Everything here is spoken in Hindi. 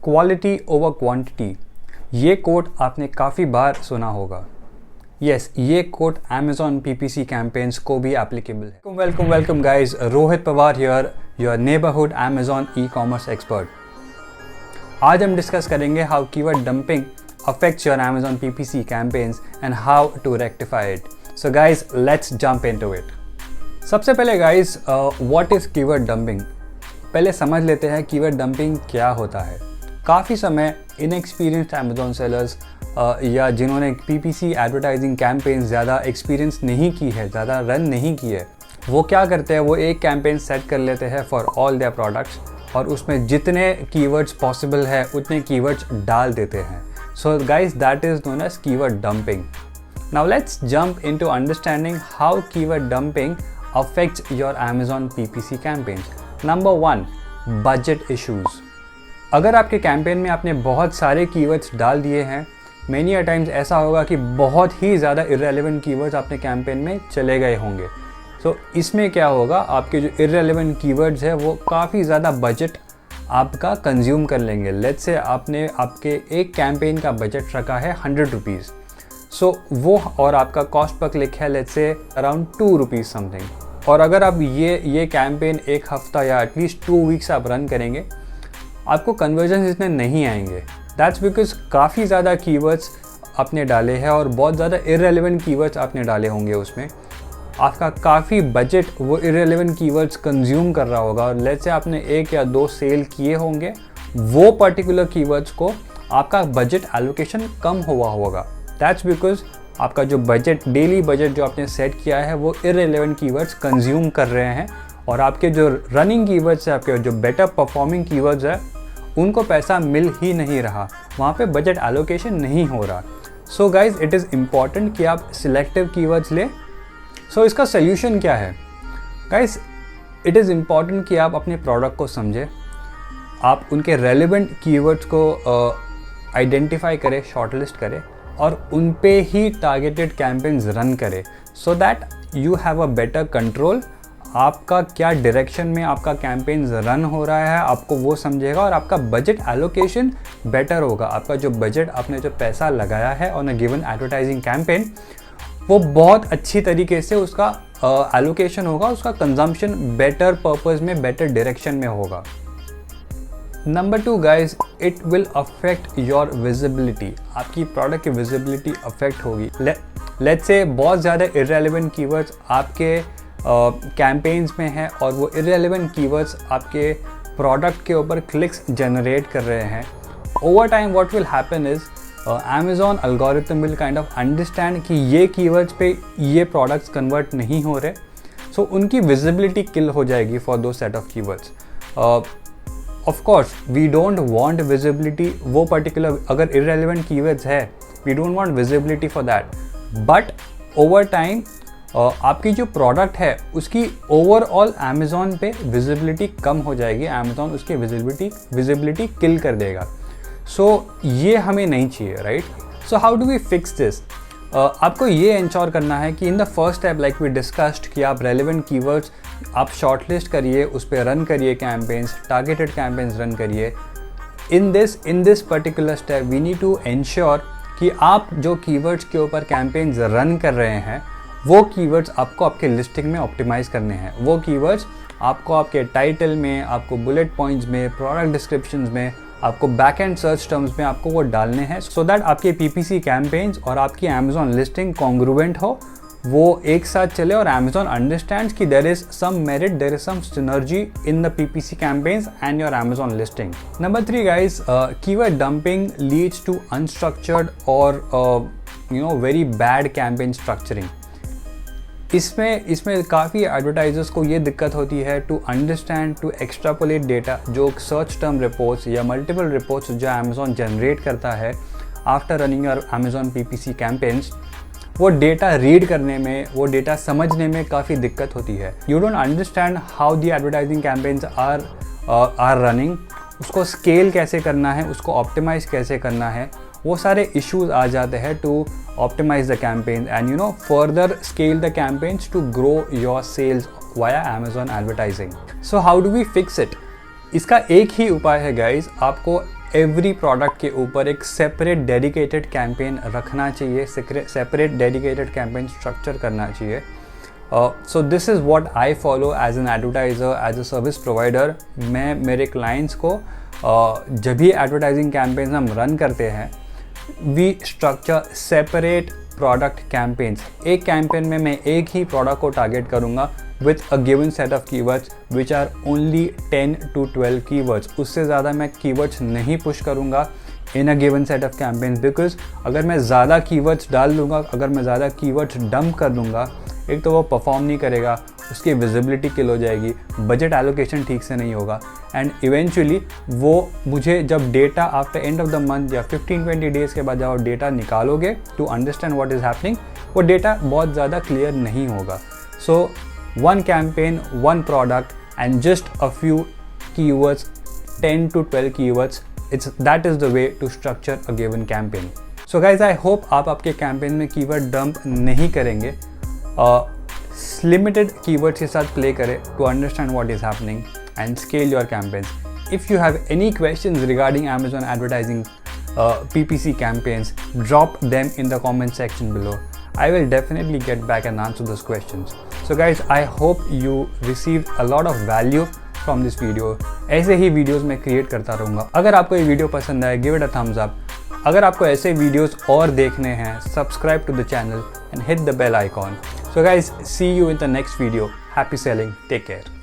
क्वालिटी ओवर क्वांटिटी, ये कोट आपने काफ़ी बार सुना होगा। यस, ये कोट Amazon PPC कैंपेन्स को भी एप्लीकेबल है। Welcome guys, Rohit Pawar here, your neighbourhood Amazon e-commerce expert. आज हम डिस्कस करेंगे how keyword dumping affects your Amazon PPC campaigns and how to rectify it. So guys, let's jump into it. सबसे पहले guys, what is keyword dumping? पहले समझ लेते हैं कीवर्ड डंपिंग क्या होता है। काफ़ी समय इनएक्सपीरियंस्ड Amazon सेलर्स या जिन्होंने PPC एडवर्टाइजिंग कैंपेन ज़्यादा एक्सपीरियंस नहीं की है, ज़्यादा रन नहीं की है, वो क्या करते हैं, वो एक कैंपेन सेट कर लेते हैं फॉर ऑल देयर प्रोडक्ट्स और उसमें जितने कीवर्ड्स पॉसिबल है उतने कीवर्ड्स डाल देते हैं। So guys, that is known as keyword dumping. Now let's jump into understanding how keyword dumping affects your Amazon PPC campaigns. Number 1, budget issues. अगर आपके कैंपेन में आपने बहुत सारे कीवर्ड्स डाल दिए हैं, many a times ऐसा होगा कि बहुत ही ज़्यादा irrelevant कीवर्ड्स आपने कैंपेन में चले गए होंगे। So इसमें क्या होगा, आपके जो irrelevant कीवर्ड्स है वो काफ़ी ज़्यादा बजट आपका कंज्यूम कर लेंगे। लेट्स से आपने आपके एक कैंपेन का बजट रखा है 100 रुपीज़, सो वो और आपका कॉस्ट पर क्लिक है let's say around 2 rupees something. और अगर आप ये कैंपेन एक हफ्ता या एटलीस्ट 2 वीक्स आप रन करेंगे, आपको कन्वर्जन इतने नहीं आएंगे। दैट्स बिकॉज काफ़ी ज़्यादा कीवर्ड्स आपने डाले हैं और बहुत ज़्यादा इररेलेवेंट कीवर्ड्स आपने डाले होंगे। उसमें आपका काफ़ी बजट वो इररेलेवेंट कीवर्ड्स कंज्यूम कर रहा होगा और लेट्स से आपने 1 या 2 सेल किए होंगे, वो पर्टिकुलर कीवर्ड्स को आपका बजट एलोकेशन कम हुआ होगा। दैट्स बिकॉज आपका जो बजट, डेली बजट जो आपने सेट किया है वो इररेलेवेंट कीवर्ड्स कंज्यूम कर रहे हैं और आपके जो रनिंग कीवर्ड्स है, आपके जो बेटर परफॉर्मिंग कीवर्ड्स है, उनको पैसा मिल ही नहीं रहा, वहाँ पे बजट एलोकेशन नहीं हो रहा। So guys, it is important कि आप सिलेक्टिव कीवर्ड्स लें। सो इसका सल्यूशन क्या है गाइस? इट इज़ इम्पॉर्टेंट कि आप अपने प्रोडक्ट को समझें, आप उनके रेलिवेंट कीवर्ड्स को आइडेंटिफाई करें, शॉर्टलिस्ट करें और उन पे ही टारगेटेड कैंपेन्स रन करें so that you have a better control. आपका क्या डायरेक्शन में आपका कैंपेन्स रन हो रहा है आपको वो समझेगा और आपका बजट एलोकेशन बेटर होगा। आपका जो बजट, आपने जो पैसा लगाया है on a given advertising campaign, वो बहुत अच्छी तरीके से उसका एलोकेशन होगा, उसका कंजम्पशन बेटर पर्पस में, बेटर डायरेक्शन में होगा। Number 2 guys, it will affect your visibility. आपकी प्रोडक्ट की विजिबिलिटी अफेक्ट होगी। लेट्स से बहुत ज़्यादा इररेलेवेंट कीवर्ड्स आपके कैंपेन्स में हैं और वो इररेलेवेंट कीवर्ड्स आपके प्रोडक्ट के ऊपर क्लिक्स जनरेट कर रहे हैं। Over time what will happen is Amazon algorithm will kind of understand कि ये keywords पे ये products convert नहीं हो रहे, so उनकी visibility kill हो जाएगी for those set of keywords. Of course, we don't want visibility, वो particular अगर irrelevant keywords है, we don't want visibility for that. But over time आपकी जो product है उसकी overall Amazon पे visibility कम हो जाएगी, Amazon उसकी visibility kill कर देगा। सो ये हमें नहीं चाहिए, right? So how do we fix this? आपको ये इंश्योर करना है कि in the first step, like we discussed, कि आप रेलिवेंट कीवर्ड्स आप शॉर्टलिस्ट करिए, उस पर रन करिए कैंपेन्स, टारगेटेड कैंपेन्स रन करिए। In this particular step we need to ensure कि आप जो कीवर्ड्स के ऊपर कैंपेन्स रन कर रहे हैं वो कीवर्ड्स आपको आपके लिस्टिंग में ऑप्टिमाइज करने हैं। वो कीवर्ड्स आपको आपके टाइटल में, आपको बुलेट पॉइंट्स में, प्रोडक्ट डिस्क्रिप्शंस में, आपको बैक एंड सर्च टर्म्स में आपको वो डालने हैं सो दैट आपके PPC कैंपेन्स और आपकी Amazon लिस्टिंग कॉन्ग्रुएंट हो, वो एक साथ चले और Amazon अंडरस्टैंड्स कि there is some merit, there is some synergy in the PPC campaigns and your Amazon listing. Number 3 guys, keyword dumping leads to unstructured और वेरी बैड कैंपेन स्ट्रक्चरिंग। इसमें काफ़ी एडवर्टाइजर्स को ये दिक्कत होती है to understand, to extrapolate data, जो सर्च टर्म रिपोर्ट्स या मल्टीपल रिपोर्ट्स जो Amazon जनरेट करता है after running your Amazon PPC campaigns, वो डेटा रीड करने में, वो डेटा समझने में काफ़ी दिक्कत होती है। You don't understand how the advertising campaigns are running, उसको स्केल कैसे करना है, उसको ऑप्टिमाइज कैसे करना है, वो सारे इश्यूज आ जाते हैं to optimise the campaign and further scale the campaigns to grow your sales via Amazon advertising. So how do we fix it? इसका एक ही उपाय है गाइज, आपको एवरी प्रोडक्ट के ऊपर एक सेपरेट डेडिकेटेड कैंपेन रखना चाहिए, सेपरेट डेडिकेटेड कैंपेन स्ट्रक्चर करना चाहिए. So this is what I follow as an advertiser, as a service provider. मैं मेरे क्लाइंट्स को जब भी एडवर्टाइजिंग कैंपेन्स हम रन करते हैं, we structure separate product campaigns. एक कैंपेन में मैं एक ही प्रोडक्ट को टारगेट करूँगा with a given set of keywords which are only 10 to 12 keywords. उससे ज़्यादा मैं keywords नहीं push करूँगा in a given set of campaigns, because अगर मैं ज़्यादा keywords डाल दूँगा, अगर मैं ज़्यादा keywords dump कर दूँगा, एक तो वो परफॉर्म नहीं करेगा, उसकी विजिबिलिटी किल हो जाएगी, बजट एलोकेशन ठीक से नहीं होगा, एंड इवेंचुअली वो मुझे जब data after end of the month या 15-20 डेज़ के बाद जब आप डेटा निकालोगे to understand what is happening, वो डेटा बहुत ज़्यादा क्लियर नहीं होगा. सो one campaign, one product, and just a few keywords, 10 to 12 keywords, that is the way to structure a given campaign. So guys, I hope आप आपके campaign में keyword dump नहीं करेंगे, limited keywords के साथ play करें to understand what is happening and scale your campaigns. If you have any questions regarding Amazon advertising PPC campaigns, drop them in the comment section below. I will definitely get back and answer those questions. So guys, I hope you received a lot of value from this video. ऐसे ही वीडियोस मैं क्रिएट करता रहूँगा. अगर आपको ये वीडियो पसंद आए, give it a thumbs up. अगर आपको ऐसे वीडियोस और देखने हैं, subscribe to the channel and hit the bell icon. So guys, see you in the next video. Happy selling. Take care.